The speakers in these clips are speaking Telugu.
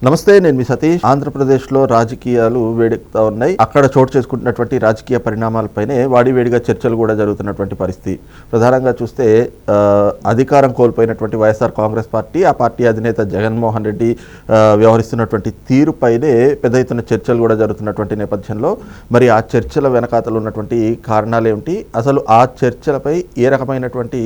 నమస్తే, నేను మీ సతీష్. ఆంధ్రప్రదేశ్లో రాజకీయాలు వేడెక్కుతా ఉన్నాయి. అక్కడ చోటు చేసుకుంటున్నటువంటి రాజకీయ పరిణామాలపైనే వాడివేడిగా చర్చలు కూడా జరుగుతున్నటువంటి పరిస్థితి. ప్రధానంగా చూస్తే అధికారం కోల్పోయినటువంటి వైఎస్ఆర్ కాంగ్రెస్ పార్టీ, ఆ పార్టీ అధినేత జగన్మోహన్ రెడ్డి వ్యవహరిస్తున్నటువంటి తీరుపైనే పెద్ద ఎత్తున చర్చలు కూడా జరుగుతున్నటువంటి నేపథ్యంలో మరి ఆ చర్చల వెనకాతలు ఉన్నటువంటి కారణాలు ఏమిటి, అసలు ఆ చర్చలపై ఏ రకమైనటువంటి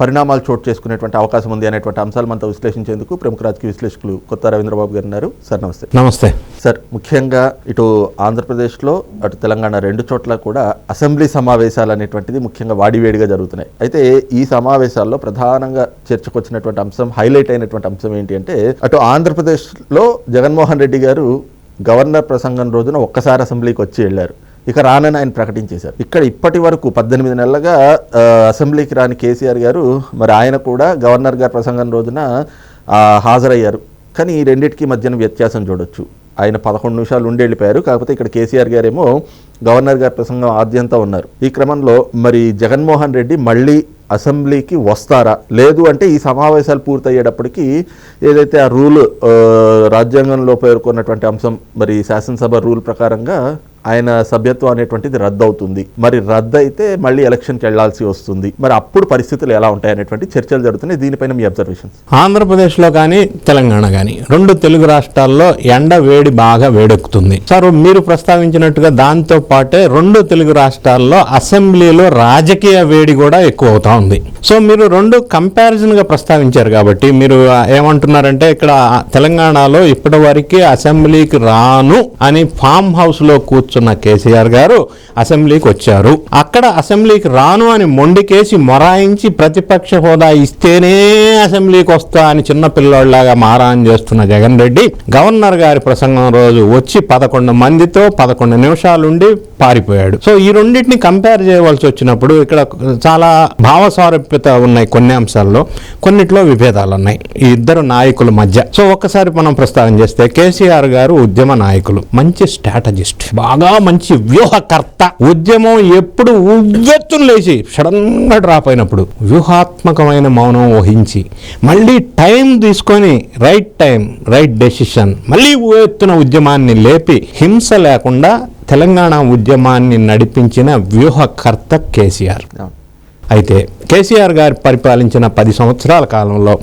పరిణామాలు చోటు చేసుకునేటువంటి అవకాశం ఉంది అనేటువంటి అంశాలు మనతో విశ్లేషించేందుకు ప్రముఖ రాజకీయ విశ్లేషకులు కొత్త రవీంద్ర బాబు గారు ఉన్నారు. సార్ నమస్తే. నమస్తే సార్. ముఖ్యంగా ఇటు ఆంధ్రప్రదేశ్లో అటు తెలంగాణ రెండు చోట్ల కూడా అసెంబ్లీ సమావేశాలు అనేటువంటిది ముఖ్యంగా వాడివేడిగా జరుగుతున్నాయి. అయితే ఈ సమావేశాల్లో ప్రధానంగా చర్చకు వచ్చినటువంటి అంశం, హైలైట్ అయినటువంటి అంశం ఏంటి అంటే, అటు ఆంధ్రప్రదేశ్లో జగన్మోహన్ రెడ్డి గారు గవర్నర్ ప్రసంగం రోజున ఒక్కసారి అసెంబ్లీకి వచ్చి వెళ్ళారు. ఇక రానని ఆయన ప్రకటించేశారు. ఇక్కడ ఇప్పటి వరకు 18 నెలలుగా అసెంబ్లీకి రాని కేసీఆర్ గారు మరి ఆయన కూడా గవర్నర్ గారి ప్రసంగం రోజున హాజరయ్యారు. కానీ ఈ రెండింటికి మధ్యన వ్యత్యాసం చూడొచ్చు. ఆయన 11 నిమిషాలు ఉండి వెళ్ళిపోయారు. కాకపోతే ఇక్కడ కేసీఆర్ గారేమో గవర్నర్ గారి ప్రసంగం ఆద్యంతా ఉన్నారు. ఈ క్రమంలో మరి జగన్మోహన్ రెడ్డి మళ్ళీ అసెంబ్లీకి వస్తారా, లేదు అంటే ఈ సమావేశాలు పూర్తయ్యేటప్పటికీ ఏదైతే ఆ రూల్ రాజ్యాంగంలో పేర్కొన్నటువంటి అంశం, మరి శాసనసభ రూల్ ప్రకారంగా ఆయన సభ్యత్వం అనేటువంటిది రద్దు అవుతుంది. మరి రద్దు అయితే మళ్ళీ ఎలక్షన్కి వెళ్లాల్సి వస్తుంది. మరి అప్పుడు పరిస్థితులు ఎలా ఉంటాయి అనేటువంటి చర్చలు జరుగుతున్నాయి. దీనిపైన మీ అబ్జర్వేషన్స్. ఆంధ్రప్రదేశ్లో కానీ తెలంగాణ కానీ రెండు తెలుగు రాష్ట్రాల్లో ఎండ వేడి బాగా వేడెక్కుతుంది. సార్, మీరు ప్రస్తావించినట్టుగా దాంతో పాటే రెండు తెలుగు రాష్ట్రాల్లో అసెంబ్లీలో రాజకీయ వేడి కూడా ఎక్కువ అవుతా ఉంది. సో మీరు రెండు కంపారిజన్గా ప్రస్తావించారు కాబట్టి మీరు ఏమంటున్నారంటే, ఇక్కడ తెలంగాణలో ఇప్పటి వరకు అసెంబ్లీకి రాను అని ఫామ్ హౌస్లో కూర్చున్న కేసీఆర్ గారు అసెంబ్లీకి వచ్చారు. అక్కడ అసెంబ్లీకి రాను అని మొండికేసి మొరాయించి ప్రతిపక్ష హోదా ఇస్తేనే అసెంబ్లీకి వస్తా అని చిన్న పిల్లోళ్ళలాగా మారాన్ చేస్తున్న జగన్ రెడ్డి గవర్నర్ గారి ప్రసంగం రోజు వచ్చి 11 మందితో 11 నిమిషాలుండి పారిపోయాడు. సో ఈ రెండింటిని కంపేర్ చేయవలసి వచ్చినప్పుడు ఇక్కడ చాలా భావస్వారూప్యత ఉన్నాయి కొన్ని అంశాల్లో, కొన్నిట్లో విభేదాలు ఉన్నాయి ఈ ఇద్దరు నాయకుల మధ్య. సో ఒక్కసారి మనం ప్రస్తావన చేస్తే, కేసీఆర్ గారు ఉద్యమ నాయకులు, మంచి స్ట్రాటజిస్ట్, బాగా మంచి వ్యూహకర్త. ఉద్యమం ఎప్పుడు ఉవ్వెత్తున లేచి సడన్ గా డ్రాప్ అయినప్పుడు వ్యూహాత్మకమైన మౌనం వహించి మళ్ళీ టైం తీసుకొని రైట్ టైం రైట్ డెసిషన్ మళ్ళీ ఉవ్వెత్తున ఉద్యమాన్ని లేపి హింస లేకుండా తెలంగాణ ఉద్యమాన్ని నడిపించిన వ్యూహకర్త కేసీఆర్. అయితే కేసీఆర్ గారు పరిపాలించిన 10 సంవత్సరాల కాలంలో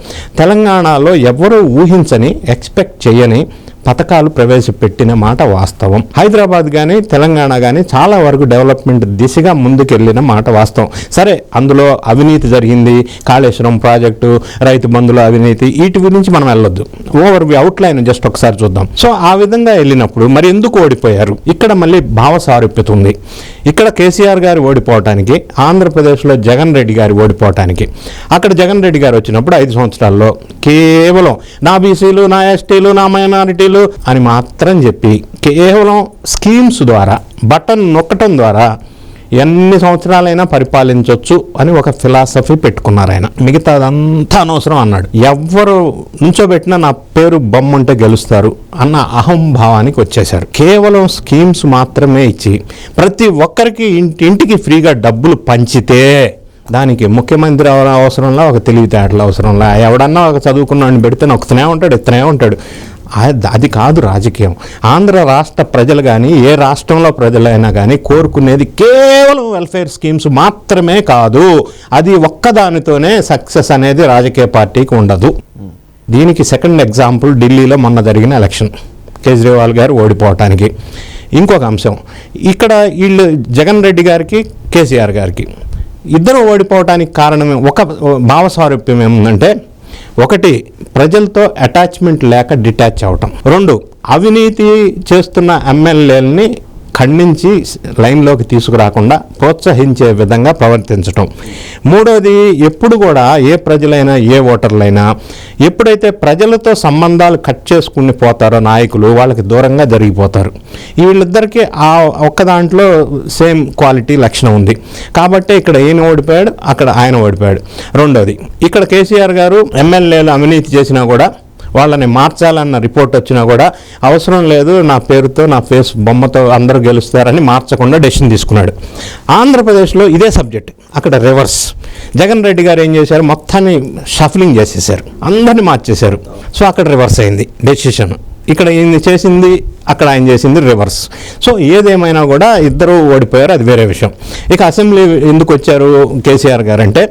తెలంగాణలో ఎవరూ ఊహించని, ఎక్స్పెక్ట్ చేయని పథకాలు ప్రవేశపెట్టిన మాట వాస్తవం. హైదరాబాద్ కానీ తెలంగాణ కానీ చాలా వరకు డెవలప్మెంట్ దిశగా ముందుకెళ్ళిన మాట వాస్తవం. సరే, అందులో అవినీతి జరిగింది, కాళేశ్వరం ప్రాజెక్టు, రైతు బంధుల అవినీతి, వీటి గురించి మనం వెళ్ళొద్దు. ఓవర్ అవుట్లైన్ జస్ట్ ఒకసారి చూద్దాం. సో ఆ విధంగా వెళ్ళినప్పుడు మరి ఎందుకు ఓడిపోయారు? ఇక్కడ మళ్ళీ భావ సారూప్యత ఉంది. ఇక్కడ కేసీఆర్ గారు ఓడిపోవటానికి, ఆంధ్రప్రదేశ్లో జగన్ రెడ్డి గారు ఓడిపోవటానికి. అక్కడ జగన్ రెడ్డి గారు వచ్చినప్పుడు 5 సంవత్సరాల్లో కేవలం నా బీసీలు, నా ఎస్టీలు, నా మైనారిటీలు అని మాత్రం చెప్పి కేవలం స్కీమ్స్ ద్వారా, బటన్ నొక్కటం ద్వారా ఎన్ని సంవత్సరాలైనా పరిపాలించవచ్చు అని ఒక ఫిలాసఫీ పెట్టుకున్నారు ఆయన. మిగతా అదంతా అనవసరం అన్నాడు. ఎవరు నుంచోబెట్టినా నా పేరు బొమ్మంటే గెలుస్తారు అన్న అహంభావానికి వచ్చేశారు. కేవలం స్కీమ్స్ మాత్రమే ఇచ్చి ప్రతి ఒక్కరికి ఇంటికి ఫ్రీగా డబ్బులు పంచితే దానికి ముఖ్యమంత్రి అవసరంలా, ఒక తెలివితేటలు అవసరంలా, ఎవడన్నా ఒక చదువుకున్నాడిని పెడితే నొక్కుతూనే ఉంటాడు, ఎత్తనే ఉంటాడు. అది కాదు రాజకీయం. ఆంధ్ర రాష్ట్ర ప్రజలు కానీ ఏ రాష్ట్రంలో ప్రజలైనా కానీ కోరుకునేది కేవలం వెల్ఫేర్ స్కీమ్స్ మాత్రమే కాదు. అది ఒక్కదానితోనే సక్సెస్ అనేది రాజకీయ పార్టీకి ఉండదు. దీనికి సెకండ్ ఎగ్జాంపుల్ ఢిల్లీలో మొన్న జరిగిన ఎలక్షన్, కేజ్రీవాల్ గారు ఓడిపోవటానికి. ఇంకొక అంశం, ఇక్కడ వీళ్ళు జగన్ రెడ్డి గారికి, కేసీఆర్ గారికి ఇద్దరు ఓడిపోవటానికి కారణమే ఒక భావస్వారూప్యం ఏముందంటే, ఒకటి ప్రజలతో అటాచ్మెంట్ లేక డిటాచ్ అవటం, 2 అవినీతి చేస్తున్న ఎమ్మెల్యేలని ఖండించి లైన్లోకి తీసుకురాకుండా ప్రోత్సహించే విధంగా ప్రవర్తించటం, 3వది ఎప్పుడు కూడా ఏ ప్రజలైనా ఏ ఓటర్లైనా ఎప్పుడైతే ప్రజలతో సంబంధాలు కట్ చేసుకుని పోతారో నాయకులు, వాళ్ళకి దూరంగా జరిగిపోతారు. వీళ్ళిద్దరికీ ఆ ఒక్క దాంట్లో సేమ్ క్వాలిటీ లక్షణం ఉంది కాబట్టి ఇక్కడ ఈయన ఓడిపోయాడు, అక్కడ ఆయన ఓడిపోయాడు. 2వది, ఇక్కడ కేసీఆర్ గారు ఎమ్మెల్యేలు అవినీతి చేసినా కూడా వాళ్ళని మార్చాలన్న రిపోర్ట్ వచ్చినా కూడా అవసరం లేదు, నా పేరుతో నా ఫేస్ బొమ్మతో అందరూ గెలుస్తారని మార్చకుండా డెసిషన్ తీసుకున్నాడు. ఆంధ్రప్రదేశ్లో ఇదే సబ్జెక్ట్, అక్కడ రివర్స్. జగన్ రెడ్డి గారు ఏం చేశారు, మొత్తాన్ని షఫలింగ్ చేసేసారు, అందరినీ మార్చేశారు. సో అక్కడ రివర్స్ అయింది డెసిషన్. ఇక్కడ ఈయన చేసింది, అక్కడ ఆయన చేసింది రివర్స్. సో ఏదేమైనా కూడా ఇద్దరు ఓడిపోయారు, అది వేరే విషయం. ఇక అసెంబ్లీ ఎందుకు వచ్చారు కేసీఆర్ గారు అంటే,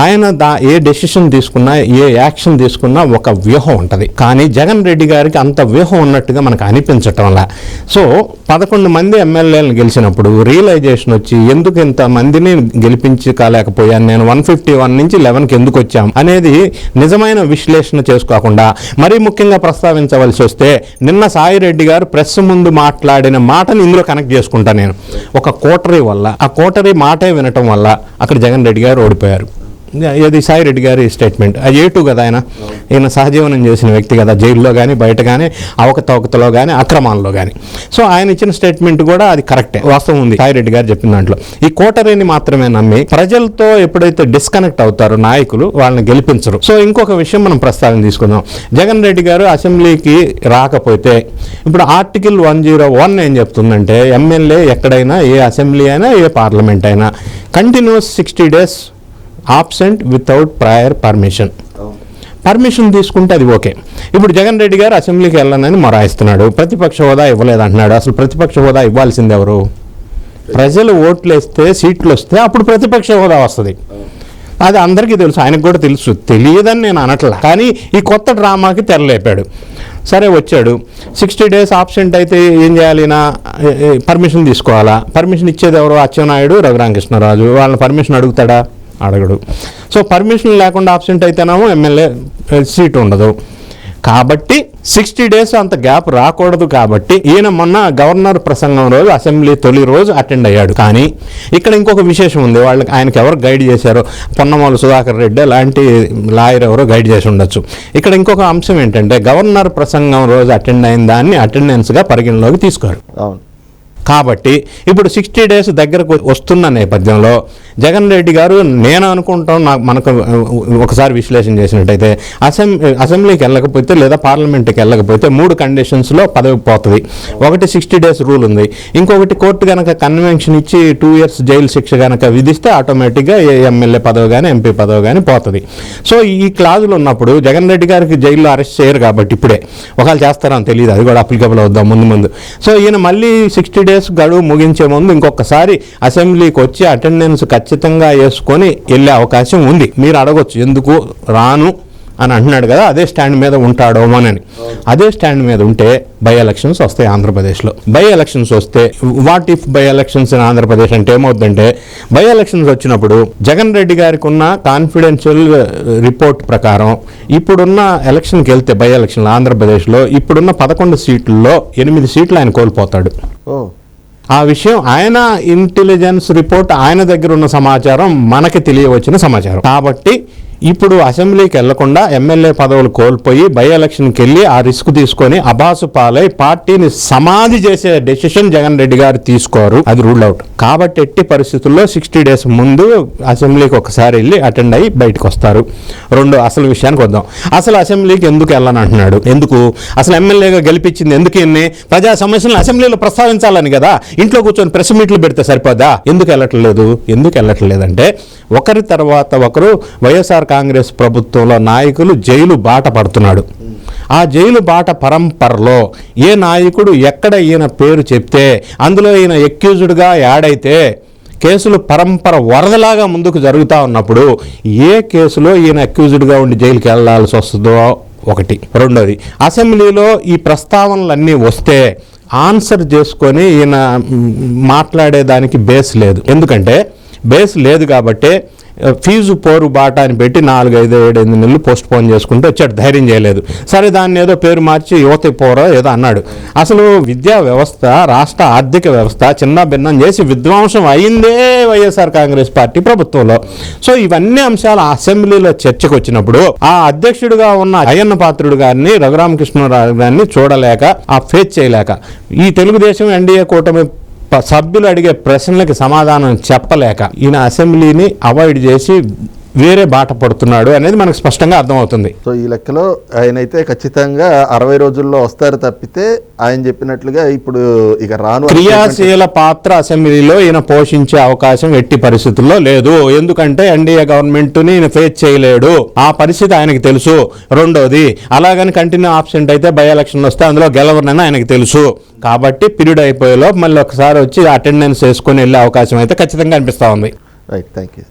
ఆయన ఏ డెసిషన్ తీసుకున్నా, ఏ యాక్షన్ తీసుకున్నా ఒక వ్యూహం ఉంటుంది. కానీ జగన్ రెడ్డి గారికి అంత వ్యూహం ఉన్నట్టుగా మనకు అనిపించటంలా. సో 11 మంది ఎమ్మెల్యేలను గెలిచినప్పుడు రియలైజేషన్ వచ్చి, ఎందుకు ఇంతమందిని గెలిపించుకోలేకపోయాను నేను, 151 నుంచి 11కి ఎందుకు వచ్చాం అనేది నిజమైన విశ్లేషణ చేసుకోకుండా, మరీ ముఖ్యంగా ప్రస్తావించవలసి వస్తే నిన్న సాయిరెడ్డి గారు ప్రెస్ ముందు మాట్లాడిన మాటని ఇందులో కనెక్ట్ చేసుకుంటా నేను. ఒక కోటరీ వల్ల, ఆ కోటరీ మాటే వినటం వల్ల అక్కడ జగన్ రెడ్డి గారు ఓడిపోయారు. ఇది సాయిరెడ్డి గారి స్టేట్మెంట్. అది ఏటు కదా, ఈయన సహజీవనం చేసిన వ్యక్తి కదా, జైల్లో కానీ బయట కానీ అవకతవకతలో కానీ అక్రమాల్లో కానీ. సో ఆయన ఇచ్చిన స్టేట్మెంట్ కూడా అది కరెక్టే, వాస్తవం ఉంది సాయిరెడ్డి గారు చెప్పిన దాంట్లో. ఈ కోటరీని మాత్రమే నమ్మి ప్రజలతో ఎప్పుడైతే డిస్కనెక్ట్ అవుతారో నాయకులు, వాళ్ళని గెలిపించరు. సో ఇంకొక విషయం మనం ప్రస్తావన తీసుకుందాం. జగన్ రెడ్డి గారు అసెంబ్లీకి రాకపోతే, ఇప్పుడు ఆర్టికల్ 101 ఏం చెప్తుందంటే, ఎమ్మెల్యే ఎక్కడైనా, ఏ అసెంబ్లీ అయినా, ఏ పార్లమెంట్ అయినా continuous 60 days absent without prior permission తీసుకుంటే అది ఓకే. ఇప్పుడు జగన్ రెడ్డి గారు అసెంబ్లీకి వెళ్ళనని మొరాయిస్తున్నాడు, ప్రతిపక్ష హోదా ఇవ్వలేదంటున్నాడు. అసలు ప్రతిపక్ష హోదా ఇవ్వాల్సింది ఎవరు? ప్రజలు ఓట్లు వేస్తే, సీట్లు వస్తే అప్పుడు ప్రతిపక్ష హోదా వస్తుంది. అది అందరికీ తెలుసు, ఆయనకు కూడా తెలుసు, తెలియదని నేను అనట్లా. కానీ ఈ కొత్త డ్రామాకి తెరలేపాడు. సరే వచ్చాడు, 60 days ఆబ్సెంట్ అయితే ఏం చేయాలి? పర్మిషన్ తీసుకోవాలా? పర్మిషన్ ఇచ్చేది ఎవరు? అచ్చెన్నాయుడు, రఘురామకృష్ణరాజు. వాళ్ళని పర్మిషన్ అడుగుతాడా? అడగడు. సో పర్మిషన్ లేకుండా ఆబ్సెంట్ అయితేనేమో ఎమ్మెల్యే సీట్ ఉండదు. కాబట్టి 60 days అంత గ్యాప్ రాకూడదు. కాబట్టి ఈయన మొన్న గవర్నర్ ప్రసంగం రోజు, అసెంబ్లీ తొలి రోజు అటెండ్ అయ్యాడు. కానీ ఇక్కడ ఇంకొక విశేషం ఉంది. వాళ్ళకి, ఆయనకి ఎవరు గైడ్ చేశారో, పొన్నమూల సుధాకర్ రెడ్డి లాంటి లాయర్ ఎవరో గైడ్ చేసి ఉండొచ్చు. ఇక్కడ ఇంకొక అంశం ఏంటంటే, గవర్నర్ ప్రసంగం రోజు అటెండ్ అయిన దాన్ని అటెండెన్స్గా పరిగణలోకి తీసుకోరు. కాబట్టి ఇప్పుడు 60 days దగ్గరకు వస్తున్న నేపథ్యంలో జగన్ రెడ్డి గారు, నేను అనుకుంటాం, మనకు ఒకసారి విశ్లేషణ చేసినట్టయితే, అసెంబ్లీకి వెళ్ళకపోతే లేదా పార్లమెంట్కి వెళ్ళకపోతే 3 కండిషన్స్లో పదవి పోతుంది. ఒకటి 60 days రూల్ ఉంది. ఇంకొకటి కోర్టు కనుక కన్వెన్షన్ ఇచ్చి 2 years జైలు శిక్ష కనుక విధిస్తే ఆటోమేటిక్గా ఎమ్మెల్యే పదవి కానీ ఎంపీ పదవి కానీ పోతుంది. సో ఈ క్లాజులు ఉన్నప్పుడు జగన్ రెడ్డి గారికి జైల్లో అరెస్ట్ చేయరు కాబట్టి, ఇప్పుడే ఒకవేళ చేస్తారని తెలియదు, అది కూడా అప్లికబుల్ అవుద్దాం ముందు. సో ఈయన మళ్ళీ 60 days గడువు ముగించే ముందు ఇంకొకసారి అసెంబ్లీకి వచ్చి అటెండెన్స్ ఖచ్చితంగా వేసుకొని వెళ్ళే అవకాశం ఉంది. మీరు అడగొచ్చు, ఎందుకు రాను అని అంటున్నాడు కదా, అదే స్టాండ్ మీద ఉంటాడోమోనని. అదే స్టాండ్ మీద ఉంటే బై ఎలక్షన్స్ వస్తాయి ఆంధ్రప్రదేశ్లో. బై ఎలక్షన్స్ వస్తే, what if by elections in Andhra Pradesh అంటే ఏమవుతుందంటే, బై ఎలక్షన్స్ వచ్చినప్పుడు జగన్ రెడ్డి గారికి ఉన్న కాన్ఫిడెన్షియల్ రిపోర్ట్ ప్రకారం ఇప్పుడున్న ఎలక్షన్కి వెళ్తే, బై ఎలక్షన్లు ఆంధ్రప్రదేశ్లో ఇప్పుడున్న 11 సీట్లలో 8 సీట్లు ఆయన కోల్పోతాడు. ఆ విషయం ఆయన ఇంటెలిజెన్స్ రిపోర్ట్, ఆయన దగ్గర ఉన్న సమాచారం, మనకి తెలియవచ్చిన సమాచారం. కాబట్టి ఇప్పుడు అసెంబ్లీకి వెళ్లకుండా ఎమ్మెల్యే పదవులు కోల్పోయి బై ఎలక్షన్కి వెళ్ళి ఆ రిస్క్ తీసుకొని అబాసు పాలై పార్టీని సమాధి చేసే డెసిషన్ జగన్ రెడ్డి గారు తీసుకోరు. అది రూల్ అవుట్. కాబట్టి ఎట్టి పరిస్థితుల్లో 60 days ముందు అసెంబ్లీకి ఒకసారి వెళ్ళి అటెండ్ అయ్యి బయటకు వస్తారు. అసలు విషయానికి వద్దాం. అసలు అసెంబ్లీకి ఎందుకు వెళ్ళని అంటున్నాడు? ఎందుకు? అసలు ఎమ్మెల్యేగా గెలిపించింది ఎందుకు? ప్రజా సమస్యలను అసెంబ్లీలో ప్రస్తావించాలని కదా. ఇంట్లో కూర్చొని ప్రెస్ మీట్లు పెడితే సరిపోదా? ఎందుకు వెళ్ళట్లేదంటే, ఒకరి తర్వాత ఒకరు వైఎస్ఆర్ కాంగ్రెస్ ప్రభుత్వంలో నాయకులు జైలు బాట పడుతున్నాడు. ఆ జైలు బాట పరంపరలో ఏ నాయకుడు ఎక్కడ ఈయన పేరు చెప్తే అందులో ఈయన ఎక్యూజ్డ్గా యాడ్ అయితే కేసులు పరంపర వరదలాగా ముందుకు జరుగుతూ ఉన్నప్పుడు ఏ కేసులో ఈయన అక్యూజ్డ్గా ఉండి జైలుకి వెళ్ళాల్సి వస్తుందో ఒకటి. రెండోది, అసెంబ్లీలో ఈ ప్రస్తావనలన్నీ వస్తే ఆన్సర్ చేసుకొని ఈయన మాట్లాడేదానికి బేస్ లేదు. ఎందుకంటే బేస్ లేదు కాబట్టి ఫీజు పోరు బాట అని పెట్టి 4, 5, 7, 8 నెలలు పోస్ట్ పోన్ చేసుకుంటూ వచ్చాడు. ధైర్యం చేయలేదు. సరే, దాన్ని ఏదో పేరు మార్చి యువత పోరో ఏదో అన్నాడు. అసలు విద్యా వ్యవస్థ, రాష్ట్ర ఆర్థిక వ్యవస్థ చిన్న భిన్నం చేసి విధ్వంసం అయిందే వైఎస్ఆర్ కాంగ్రెస్ పార్టీ ప్రభుత్వంలో. సో ఇవన్నీ అంశాలు అసెంబ్లీలో చర్చకు వచ్చినప్పుడు ఆ అధ్యక్షుడిగా ఉన్న అయ్యన్న పాత్రుడు గారిని, రఘురామకృష్ణరాజు గారిని చూడలేక, ఆ ఫేస్ చేయలేక, ఈ తెలుగుదేశం ఎన్డీఏ కూటమి సభ్యులు అడిగే ప్రశ్నలకి సమాధానం చెప్పలేక ఈయన అసెంబ్లీని అవాయిడ్ చేసి వేరే బాట పడుతున్నాడు అనేది మనకు స్పష్టంగా అర్థమవుతుంది. సో ఈ లెక్కలో ఆయనైతే ఖచ్చితంగా 60 రోజుల్లో వస్తారు తప్పితే ఆయన చెప్పినట్లుగా ఇప్పుడు ఇక రాను క్రియాశీల పాత్ర అసెంబ్లీలో ఈయన పోషించే అవకాశం ఎట్టి పరిస్థితుల్లో లేదు. ఎందుకంటే ఎన్డీఏ గవర్నమెంట్ని ఈయన ఫేస్ చేయలేడు, ఆ పరిస్థితి ఆయనకి తెలుసు. రెండోది, అలాగని కంటిన్యూ ఆబ్సెంట్ అయితే బై ఎలక్షన్ వస్తే అందులో గెలవరని ఆయనకి తెలుసు. కాబట్టి పీరియడ్ అయిపోయేలో మళ్ళీ ఒకసారి వచ్చి అటెండెన్స్ వేసుకొని వెళ్ళే అవకాశం అయితే ఖచ్చితంగా అనిపిస్తూ ఉంది. Right, thank you.